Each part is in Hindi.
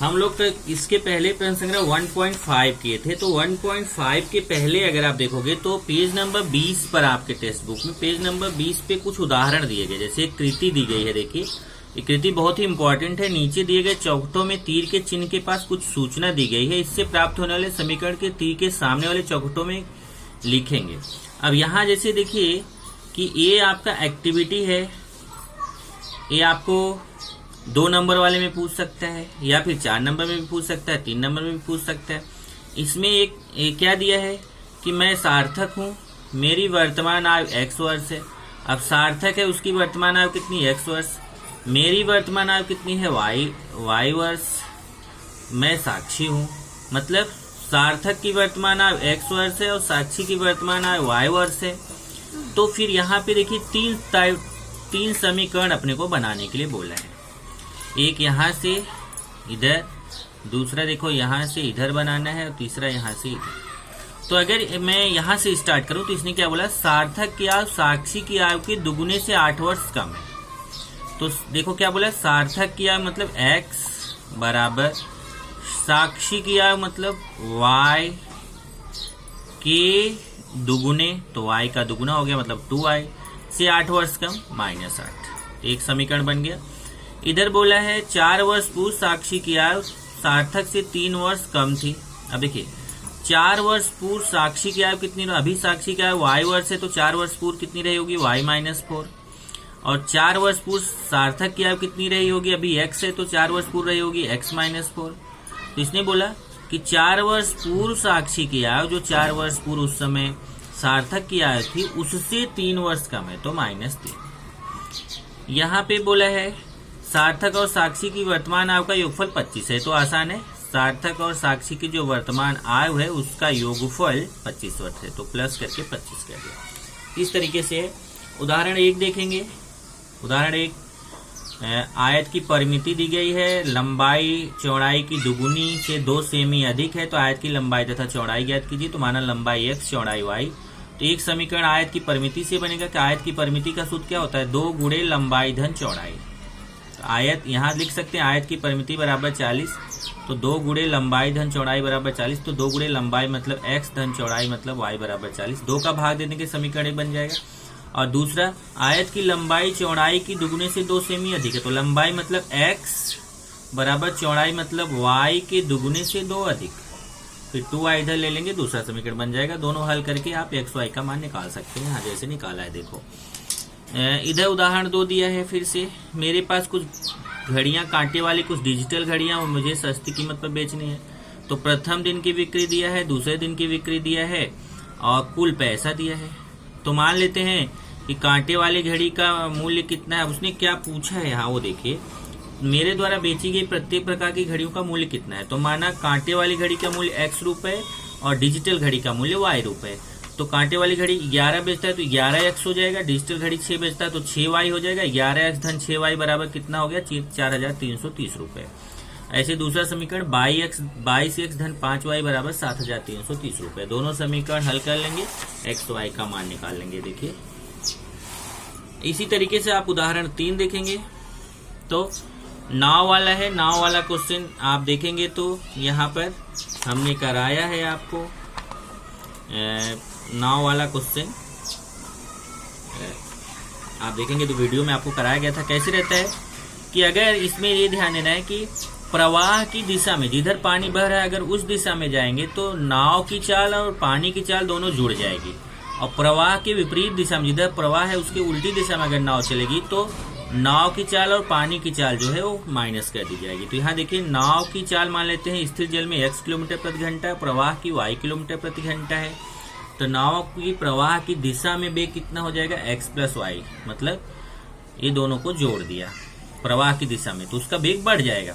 हम लोग तो इसके पहले प्रश्न संग्रह 1.5 किए थे, तो 1.5 के पहले अगर आप देखोगे तो पेज नंबर 20 पर आपके टेक्स्ट बुक में पेज नंबर 20 पे कुछ उदाहरण दिए गए। जैसे एक कृति दी गई है, देखिए ये कृति बहुत ही इंपॉर्टेंट है। नीचे दिए गए चौखटों में तीर के चिन्ह के पास कुछ सूचना दी गई है, इससे प्राप्त होने वाले समीकरण के तीर के सामने वाले चौखटों में लिखेंगे। अब यहाँ जैसे देखिए कि ये आपका एक्टिविटी है, ये आपको 2 नंबर वाले में पूछ सकता है या फिर 4 नंबर में भी पूछ सकता है, 3 नंबर में भी पूछ सकता है। इसमें एक क्या दिया है कि मैं सार्थक हूँ, मेरी वर्तमान आयु x वर्ष है। अब सार्थक है, उसकी वर्तमान आयु कितनी x वर्ष, मेरी वर्तमान आयु कितनी है y वर्ष, मैं साक्षी हूँ। मतलब सार्थक की वर्तमान आयु x वर्ष है और साक्षी की वर्तमान आयु y वर्ष है। तो फिर यहाँ पे देखिए 3 समीकरण अपने को बनाने के लिए बोला है। एक यहाँ से इधर, दूसरा देखो यहाँ से इधर बनाना है और तीसरा यहाँ से इधर। तो अगर मैं यहाँ से स्टार्ट करूँ तो इसने क्या बोला, सार्थक की आयु साक्षी की आयु के दुगुने से 8 वर्ष कम है। तो देखो क्या बोला, सार्थक की आयु मतलब x बराबर साक्षी की आयु मतलब y के दुगुने, तो y का दुगुना हो गया मतलब 2y से 8 वर्ष कम -8। एक समीकरण बन गया। इधर बोला है 4 वर्ष पूर्व साक्षी की आयु सार्थक से 3 वर्ष कम थी। अब देखिए 4 वर्ष पूर्व साक्षी की आयु कितनी, अभी साक्षी की आयु y वर्ष है तो 4 वर्ष पूर्व कितनी रही होगी y-4, और 4 वर्ष पूर्व सार्थक की आयु कितनी रही होगी, अभी x है तो 4 वर्ष पूर्व रही होगी x-4। तो इसने बोला कि 4 वर्ष पूर्व साक्षी की आयु, जो 4 वर्ष पूर्व उस समय सार्थक की आयु थी, उससे 3 वर्ष कम है तो -3। यहाँ पे बोला है सार्थक और साक्षी की वर्तमान आयु का योगफल 25 है, तो आसान है, सार्थक और साक्षी की जो वर्तमान आयु है उसका योगफल 25 वर्ष है, तो प्लस करके 25 कर दिया। इस तरीके से उदाहरण 1 देखेंगे। उदाहरण 1, आयत की परिमिति दी गई है, लंबाई चौड़ाई की दुगुनी से 2 सेमी अधिक है, तो आयत की लंबाई तथा चौड़ाई ज्ञात कीजिए। तो माना लंबाई x चौड़ाई y। तो एक समीकरण आयत की परिमिति से बनेगा कि आयत की परिमिति का सूत्र क्या होता है, 2 गुणे लंबाई धन चौड़ाई। आयत यहाँ लिख सकते हैं आयत की परिमिति बराबर 40, तो 2 गुणे लंबाई धन चौड़ाई बराबर 40, तो 2 गुणे लंबाई मतलब x धन चौड़ाई मतलब y बराबर 40। 2 का भाग देने के समीकरण बन जाएगा। और दूसरा, आयत की लंबाई चौड़ाई की दुगुने से 2 सेमी अधिक है, तो लंबाई मतलब x बराबर चौड़ाई मतलब y के दुगुने से 2 अधिक। फिर 2y इधर ले लेंगे, दूसरा समीकरण बन जाएगा। दोनों हल करके आप x y का मान निकाल सकते हैं। यहाँ जैसे निकाला है देखो। इधर उदाहरण 2 दिया है। फिर से मेरे पास कुछ घड़ियां कांटे वाली, कुछ डिजिटल घड़ियां और मुझे सस्ती कीमत पर बेचनी है। तो प्रथम दिन की बिक्री दिया है, दूसरे दिन की बिक्री दिया है और कुल पैसा दिया है। तो मान लेते हैं कि कांटे वाली घड़ी का मूल्य कितना है। उसने क्या पूछा है यहाँ वो देखिए, मेरे द्वारा बेची गई प्रत्येक प्रकार की घड़ियों का मूल्य कितना है। तो माना कांटे वाली घड़ी का मूल्य x रुपए और डिजिटल घड़ी का मूल्य y रुपए। तो कांटे वाली घड़ी 11 बेचता है तो 11x हो जाएगा, डिजिटल घड़ी 6 बेचता है तो 6y हो जाएगा। 11x धन 6y बराबर कितना हो गया, 4330 रुपए। ऐसे दूसरा समीकरण 22x धन 5y बराबर 7330 रुपए। दोनों समीकरण हल कर लेंगे, x y का मान निकाल लेंगे। देखिए इसी तरीके से आप उदाहरण 3 देखेंगे। तो नाव वाला है, नाव वाला क्वेश्चन आप देखेंगे तो यहाँ पर हमने कराया है आपको नाव वाला क्वेश्चन। आप देखेंगे तो वीडियो में आपको कराया गया था। कैसे रहता है कि अगर इसमें ये ध्यान देना है कि प्रवाह की दिशा में, जिधर पानी बह रहा है अगर उस दिशा में जाएंगे तो नाव की चाल और पानी की चाल दोनों जुड़ जाएगी, और प्रवाह के विपरीत दिशा में, जिधर प्रवाह है उसके उल्टी दिशा में अगर नाव चलेगी तो नाव की चाल और पानी की चाल जो है वो माइनस कर दी जाएगी। तो यहाँ देखिए नाव की चाल मान लेते हैं स्थिर जल में x किलोमीटर प्रति घंटा, प्रवाह की y किलोमीटर प्रति घंटा है। तो नाव की प्रवाह की दिशा में वेग कितना हो जाएगा, x प्लस y। मतलब ये दोनों को जोड़ दिया प्रवाह की दिशा में तो उसका वेग बढ़ जाएगा,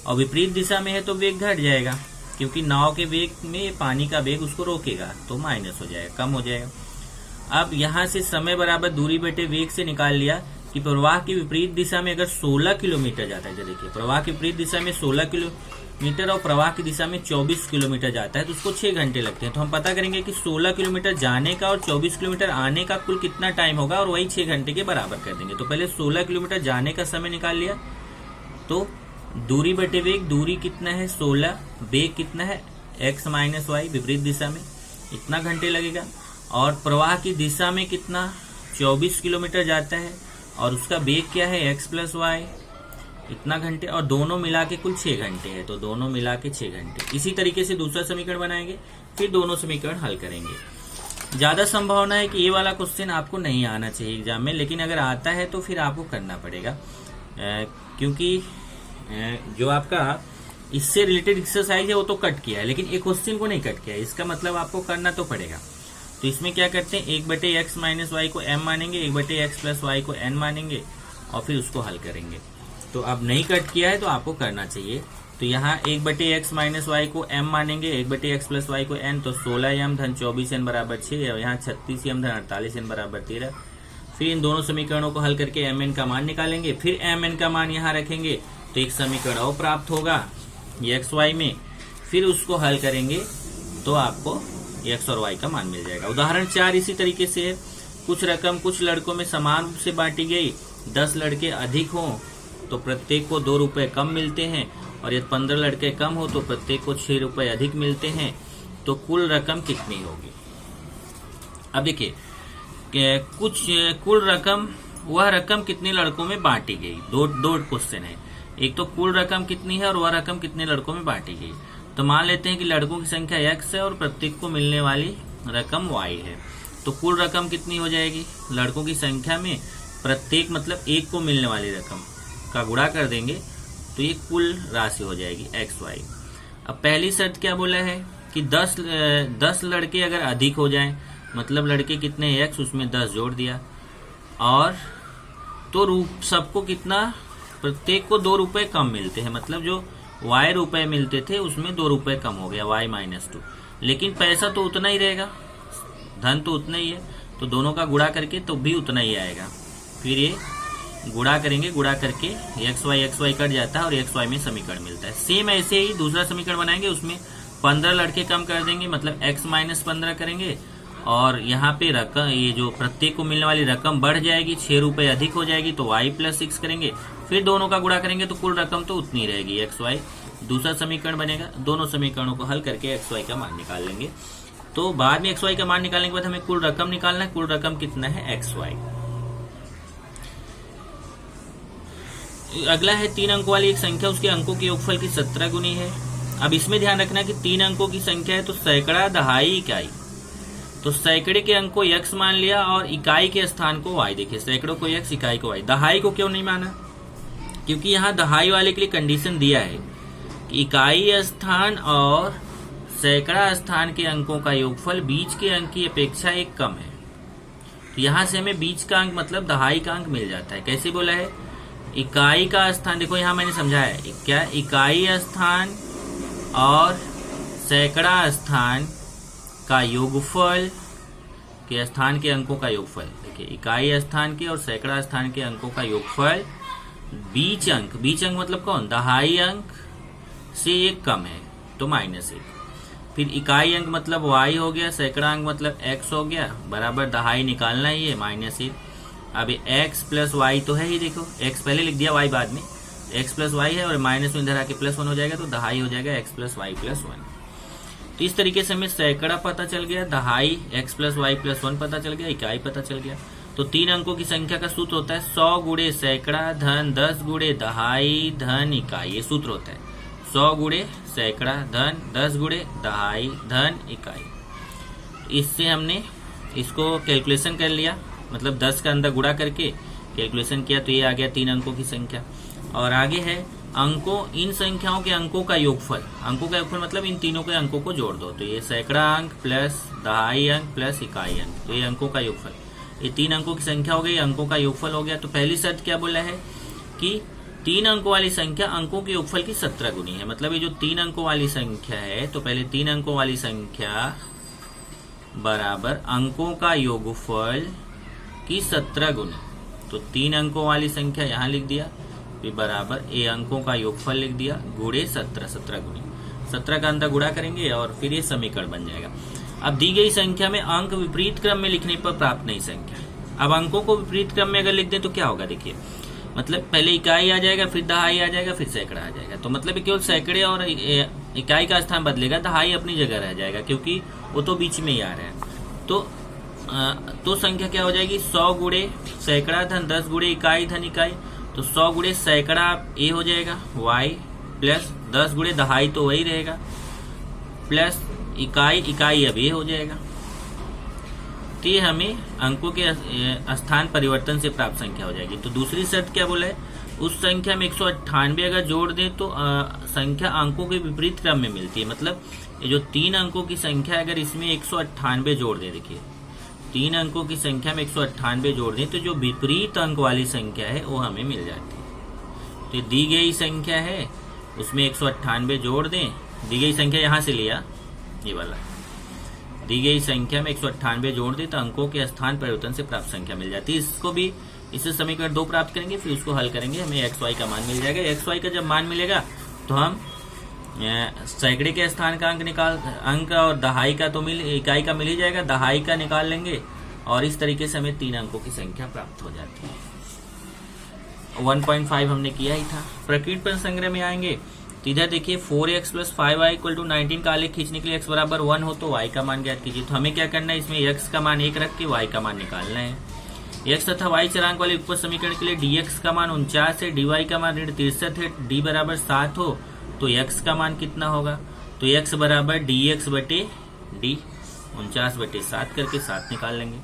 और विपरीत दिशा में है तो वेग घट जाएगा, क्योंकि नाव के वेग में पानी का वेग उसको रोकेगा, तो माइनस हो जाएगा, कम हो जाएगा। अब यहाँ से समय बराबर दूरी बटे वेग से निकाल लिया कि प्रवाह की विपरीत दिशा में अगर 16 किलोमीटर जाता है, तो देखिए प्रवाह की विपरीत दिशा में 16 किलोमीटर और प्रवाह की दिशा में 24 किलोमीटर जाता है तो उसको 6 घंटे लगते हैं। तो हम पता करेंगे कि 16 किलोमीटर जाने का और 24 किलोमीटर आने का कुल कितना टाइम होगा, और वही 6 घंटे के बराबर कर देंगे। तो पहले 16 किलोमीटर जाने का समय निकाल लिया, तो दूरी बटे वेग, दूरी कितना है 16, वेग कितना है x माइनस वाई विपरीत दिशा में, इतना घंटे लगेगा। और प्रवाह की दिशा में कितना 24 किलोमीटर जाता है और उसका वेग क्या है x प्लस वाई, इतना घंटे, और दोनों मिला के कुल 6 घंटे है, तो दोनों मिला के 6 घंटे। इसी तरीके से दूसरा समीकरण बनाएंगे, फिर दोनों समीकरण हल करेंगे। ज्यादा संभावना है कि ये वाला क्वेश्चन आपको नहीं आना चाहिए एग्जाम में, लेकिन अगर आता है तो फिर आपको करना पड़ेगा, क्योंकि जो आपका इससे रिलेटेड एक्सरसाइज है वो तो कट किया है, लेकिन एक क्वेश्चन को नहीं कट किया है, इसका मतलब आपको करना तो पड़ेगा। तो इसमें क्या करते हैं, 1/x माइनस वाई को m मानेंगे, 1/x प्लस वाई को n मानेंगे और फिर उसको हल करेंगे। तो अब नहीं कट किया है तो आपको करना चाहिए। तो यहाँ 1/x माइनस वाई को m मानेंगे, 1/x प्लस वाई को n, तो 16m धन 24n बराबर 6, और यहाँ 36m धन 48n बराबर 13। फिर इन दोनों समीकरणों को हल करके mn का मान निकालेंगे, फिर mn का मान यहाँ रखेंगे तो एक समीकरण और प्राप्त होगा xy में, फिर उसको हल करेंगे तो आपको x और y का मान मिल जाएगा। उदाहरण 4 इसी तरीके से है। कुछ रकम कुछ लड़कों में समान रूप से बांटी गई, 10 लड़के अधिक हों तो प्रत्येक को 2 रुपए कम मिलते हैं, और यदि 15 लड़के कम हो तो प्रत्येक को 6 रुपए अधिक मिलते हैं, तो कुल रकम कितनी होगी। अब देखिए कुल रकम, वह रकम कितने लड़कों में बांटी गई, दो क्वेश्चन है। एक तो कुल रकम कितनी है और वह रकम कितने लड़कों में बांटी गई। तो मान लेते हैं कि लड़कों की संख्या x है और प्रत्येक को मिलने वाली रकम y है। तो कुल रकम कितनी हो जाएगी, लड़कों की संख्या में प्रत्येक मतलब एक को मिलने वाली रकम का गुणा कर देंगे तो ये कुल राशि हो जाएगी xy। अब पहली शर्त क्या बोला है कि 10 लड़के अगर अधिक हो जाएं, मतलब लड़के कितने x उसमें 10 जोड़ दिया, और तो सबको कितना, प्रत्येक को 2 रुपए कम मिलते हैं, मतलब जो y रुपए मिलते थे उसमें 2 रुपए कम हो गया y माइनस 2, लेकिन पैसा तो उतना ही रहेगा, धन तो उतना ही है, तो दोनों का गुणा करके तो भी उतना ही आएगा। फिर ये गुणा करेंगे, गुणा करके xy कट जाता है और xy में समीकरण मिलता है। सेम ऐसे ही दूसरा समीकरण बनाएंगे, उसमें 15 लड़के कम कर देंगे, मतलब x माइनस 15 करेंगे, और यहाँ पे रकम, ये जो प्रत्येक को मिलने वाली रकम बढ़ जाएगी, 6 रुपए अधिक हो जाएगी, तो y प्लस 6 करेंगे, फिर दोनों का गुणा करेंगे तो कुल रकम तो उतनी रहेगी xy। दूसरा समीकरण बनेगा, दोनों समीकरणों को हल करके xy का मान निकाल लेंगे। तो बाद में xy का मान निकालने के बाद हमें कुल रकम निकालना है, कुल रकम कितना है xy। अगला है 3 अंकों वाली एक संख्या, उसके अंकों के योगफल की 17 गुनी है। अब इसमें ध्यान रखना कि 3 अंकों की संख्या है तो सैकड़ा, दहाई, इकाई, तो सैकड़े के अंक को x मान लिया और इकाई के स्थान को y। देखिए सैकड़ों को x, इकाई को y। दहाई को क्यों नहीं माना, क्योंकि यहाँ दहाई वाले के लिए कंडीशन दिया है कि इकाई स्थान और सैकड़ा स्थान के अंकों का योगफल बीच के अंक की अपेक्षा 1 कम है। तो यहाँ से हमें बीच का अंक मतलब दहाई का अंक मिल जाता है। कैसे बोला है, इकाई का स्थान, देखो यहाँ मैंने समझाया है क्या, इकाई स्थान और सैकड़ा स्थान का योगफल के स्थान के अंकों का योगफल। देखिए इकाई स्थान के और सैकड़ा स्थान के अंकों का योगफल बीच अंक मतलब कौन, दहाई अंक से 1 कम है तो -1। फिर इकाई अंक मतलब y हो गया, सैकड़ा अंक मतलब x हो गया, बराबर दहाई निकालना ही है -1। अब x प्लस वाई तो है ही, देखो x पहले लिख दिया y बाद में, x प्लस वाई है और माइनस में इधर आके +1 हो जाएगा, तो दहाई हो जाएगा x प्लस वाई प्लस 1। तो इस तरीके से हमें सैकड़ा पता चल गया, दहाई x प्लस वाई प्लस 1 पता चल गया, इकाई पता चल गया। तो 3 अंकों की संख्या का सूत्र होता है 100 गुणे सैकड़ा धन 10 गुणे दहाई धन इकाई। ये सूत्र होता है 100 गुणे सैकड़ा धन 10 गुणे दहाई धन इकाई। इससे हमने इसको कैलकुलेशन कर लिया, मतलब 10 का अंदर गुणा करके कैलकुलेशन किया तो ये आ गया 3 अंकों की संख्या। और आगे है अंकों, इन संख्याओं के अंकों का योगफल। अंकों का योगफल मतलब इन तीनों के अंकों को जोड़ दो, तो ये सैकड़ा अंक प्लस दहाई अंक प्लस इकाई अंक, तो ये अंकों का योगफल। ये 3 अंकों की संख्या हो गई, अंकों का योगफल हो गया। तो पहली शर्त क्या बोला है कि 3 अंकों वाली संख्या अंकों के योगफल की 17 गुनी है। मतलब ये जो 3 अंकों वाली संख्या है, तो पहले 3 अंकों वाली संख्या बराबर अंकों का योगफल की 17 गुनी। तो 3 अंकों वाली संख्या यहाँ लिख दिया, फिर बराबर ए अंकों का योगफल लिख दिया गुणे 17 गुनी। 17 का अंदर गुणा करेंगे और फिर ये समीकरण बन जाएगा। अब दी गई संख्या में अंक विपरीत क्रम में लिखने पर प्राप्त नई संख्या। अब अंकों को विपरीत क्रम में अगर लिख दें तो क्या होगा, देखिए मतलब पहले इकाई आ जाएगा, फिर दहाई आ जाएगा, फिर सैकड़ा आ जाएगा। तो मतलब केवल सैकड़े और इकाई का स्थान बदलेगा, दहाई अपनी जगह रह जाएगा क्योंकि वो तो बीच में ही आ रहा है। तो संख्या क्या हो जाएगी, 100 गुणे सैकड़ा धन 10 गुणे इकाई धन इकाई। तो 100 गुणे सैकड़ा ए हो जाएगा y प्लस 10 गुणे दहाई तो वही रहेगा प्लस इकाई अब ये हो जाएगा। तो ये हमें अंकों के स्थान परिवर्तन से प्राप्त संख्या हो जाएगी। तो दूसरी शर्त क्या बोला है, उस संख्या में 198 अगर जोड़ दें तो संख्या अंकों के विपरीत क्रम में मिलती है। मतलब ये जो 3 अंकों की संख्या अगर इसमें 198 जोड़ दें, देखिए 3 अंकों की संख्या में 198 जोड़ दें तो जो विपरीत अंक वाली संख्या है वो हमें मिल जाती है। तो दी गई संख्या है उसमें 198 जोड़ दें, दी गई संख्या यहाँ से लिया ये वाला, दी गई संख्या में 198 जोड़ दें तो अंकों के स्थान परिवर्तन से प्राप्त संख्या मिल जाती है। इसको भी इससे समीकरण 2 प्राप्त करेंगे, फिर उसको हल करेंगे, हमें xy का मान मिल जाएगा। xy का जब मान मिलेगा तो हम सैकड़े के स्थान का अंक और दहाई का तो इकाई का मिल ही जाएगा, दहाई का निकाल लेंगे और इस तरीके से हमें 3 अंकों की संख्या प्राप्त हो जाती है। 1.5 हमने किया ही था। प्रकृति संग्रह में आएंगे तो इधर देखिए 4x plus 5y equal to 19 का आलेख खींचने के लिए x बराबर 1 हो तो y का मान ज्ञात कीजिए। तो हमें क्या करना है, इसमें x का मान 1 रख के y का मान निकालना है। x तथा y चरांक वाले उपपद समीकरण के लिए dx का मान 49 है, dy का मान 63 है, d बराबर 7 हो तो x का मान कितना होगा, तो x बराबर dx बटे d, 49 बटे 7 करके 7 निकाल लेंगे।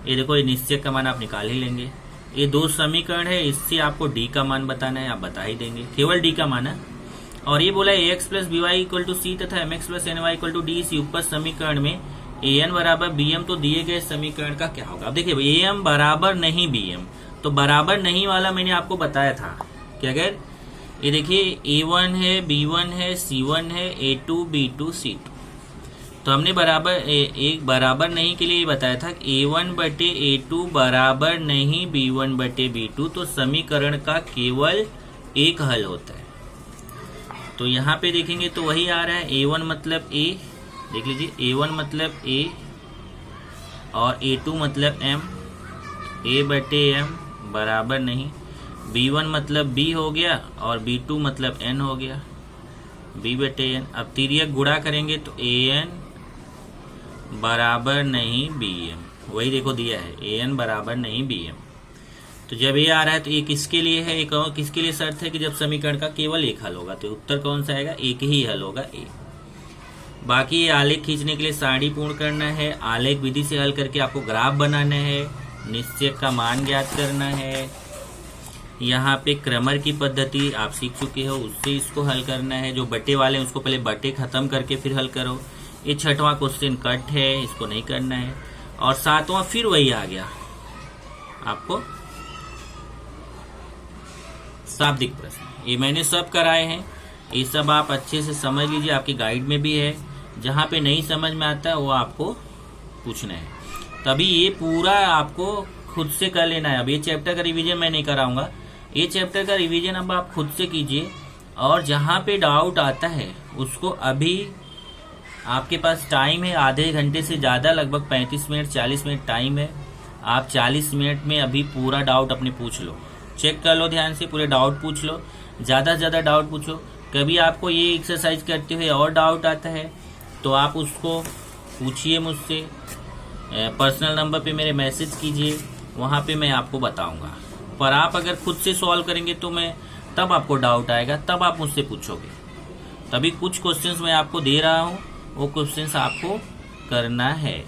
ये देखो ये निश्चय का मान आप निकाल ही लेंगे। ये 2 समीकरण है, इससे आपको d का मान बताना है, आप बता ही देंगे, केवल d का मान है। और ये बोला ax plus B Y equal to C तथा mx plus N Y equal to D. इस उपपद समीकरण में an बराबर bm तो दिए गए समीकरण का क्या होगा। अब देखिए am बराबर नहीं bm, तो बराबर नहीं वाला मैंने आपको बताया था कि अगर ये देखिए a1 है, b1 है, c1 है, a2 b2 c2, तो हमने एक बराबर नहीं के लिए बताया था a1 बटे a2 बराबर नहीं b1 बटे b2, तो समीकरण का केवल एक हल होता है। तो यहाँ पे देखेंगे तो वही आ रहा है, a1 मतलब a, देख लीजिए a1 मतलब a और a2 मतलब m, a बटे m बराबर नहीं, b1 मतलब b हो गया और b2 मतलब n हो गया, b बटे n। अब तिर्यक गुणा करेंगे तो an बराबर नहीं bm, वही देखो दिया है an बराबर नहीं bm। तो जब ये आ रहा है तो एक किसके लिए है, एक और किसके लिए शर्त है कि जब समीकरण का केवल एक हल होगा, तो उत्तर कौन सा आएगा, एक ही हल होगा ए। बाकी ये आलेख खींचने के लिए सारणी पूर्ण करना है, आलेख विधि से हल करके आपको ग्राफ बनाना है, निश्चय का मान ज्ञात करना है। यहाँ पे क्रमर की पद्धति आप सीख चुके हो, उससे इसको हल करना है। जो बटे वाले उसको पहले बटे खत्म करके फिर हल करो। ये 6वां क्वेश्चन कट है, इसको नहीं करना है। और 7वां फिर वही आ गया आपको शाब्दिक प्रश्न, ये मैंने सब कराए हैं, ये सब आप अच्छे से समझ लीजिए, आपकी गाइड में भी है। जहाँ पे नहीं समझ में आता है वो आपको पूछना है, तभी ये पूरा आपको खुद से कर लेना है। अब ये चैप्टर का रिवीजन मैं नहीं कराऊंगा, ये चैप्टर का रिवीजन अब आप खुद से कीजिए। और जहाँ पे डाउट आता है उसको अभी आपके पास टाइम है, आधे घंटे से ज़्यादा, लगभग 35 मिनट 40 मिनट टाइम है। आप 40 मिनट में अभी पूरा डाउट अपने पूछ लो, चेक कर लो ध्यान से, पूरे डाउट पूछ लो, ज़्यादा से ज़्यादा डाउट पूछो। कभी आपको ये एक्सरसाइज करते हुए और डाउट आता है तो आप उसको पूछिए मुझसे, पर्सनल नंबर पे मेरे मैसेज कीजिए, वहाँ पे मैं आपको बताऊंगा। पर आप अगर खुद से सॉल्व करेंगे तो मैं तब आपको डाउट आएगा, तब आप मुझसे पूछोगे। तभी कुछ क्वेश्चंस मैं आपको दे रहा हूँ, वो क्वेश्चंस आपको करना है।